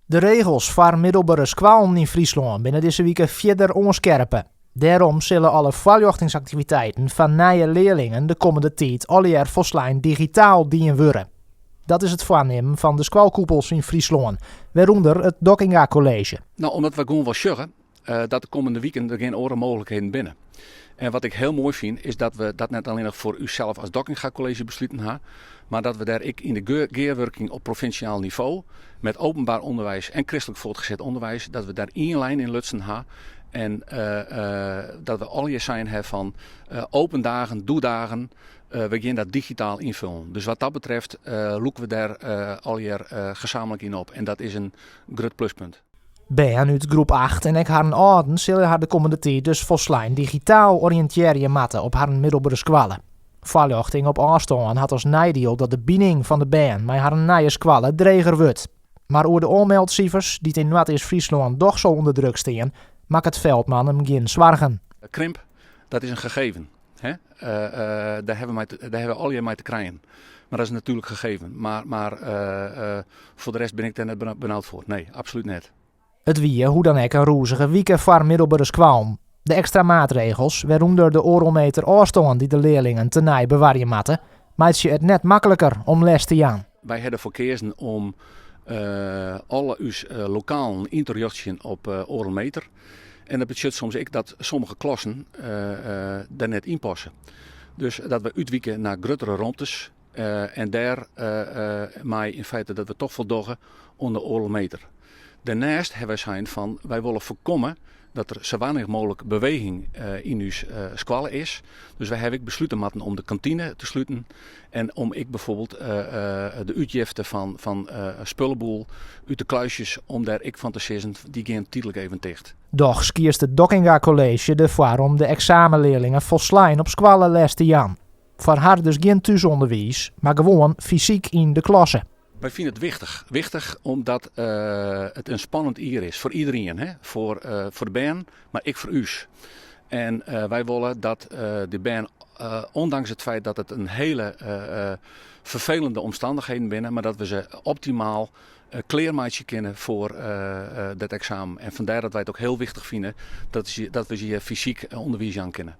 De regels voor middelbare scholen in Friesland binnen deze week verder onscherpen. Daarom zullen alle voorlichtingsactiviteiten van nieuwe leerlingen de komende tijd alweer volslijn digitaal dienen worden. Dat is het voornemen van de schoolkoepels in Friesland, waaronder het Dockinga College. Nou, omdat we gewoon wel zeggen dat de komende weekend er geen andere mogelijkheden binnen. En wat ik heel mooi vind, is dat we dat net alleen nog voor uzelf als Dockinga College besluiten hebben, maar dat we daar in de geerwerking op provinciaal niveau, met openbaar onderwijs en christelijk voortgezet onderwijs, dat we daar één lijn in Lutsen hebben. En dat we al je zijn hebben van open dagen, doedagen, we gaan dat digitaal invullen. Dus wat dat betreft loeken we daar al je gezamenlijk in op. En dat is een groot pluspunt. Ben uit groep 8 en ik haar een ouden zullen haar de komende tijd dus volslijn digitaal oriënteren matten op haar middelbare scholen. Voorlichting op afstand had als nadeel dat de binding van de band met haar nieuwe scholen dreger wordt. Maar over de onmeldcijfers die in Noord-Friesland toch zo onder druk staan, maakt het veldman hem geen zorgen. Krimp, dat is een gegeven. Hè? Daar hebben we al je mee te krijgen. Maar dat is natuurlijk gegeven. Maar voor de rest ben ik daar net benauwd voor. Nee, absoluut niet. Het wie hoe dan ook een roezige week voor middelbare scholen. De extra maatregels, waaronder de oorlmeter afstand die de leerlingen te nij bewaren moeten, maakt je het net makkelijker om les te gaan. Wij hebben ervoor gekozen om alle uw lokaal in te richten op oorlmeter. En dat betekent soms ook dat sommige klassen daar net in passen. Dus dat we uitwijken naar grotere ruimtes. En daar maar in feite dat we toch voldoen onder oorlmeter. Daarnaast hebben wij zijn van wij willen voorkomen dat er zo weinig mogelijk beweging in uw school is. Dus wij hebben besloten om de kantine te sluiten. En om ik bijvoorbeeld de uitgifte van spullenboel uit de kluisjes, om daar ik van te zeggen, die gaan tijdelijk even dicht. Doch skiert het Dockinga College ervoor om de examenleerlingen volslijn op schoolles te gaan. Voor haar dus geen thuisonderwijs, maar gewoon fysiek in de klasse. Wij vinden het wichtig. Wichtig omdat het een spannend jaar is. Voor iedereen. Hè? Voor de band, maar ik voor u. En wij willen dat de band, ondanks het feit dat het een hele vervelende omstandigheden binnen, maar dat we ze optimaal kleermaatje kennen voor dat examen. En vandaar dat wij het ook heel wichtig vinden dat we ze fysiek onderwijs aan kennen.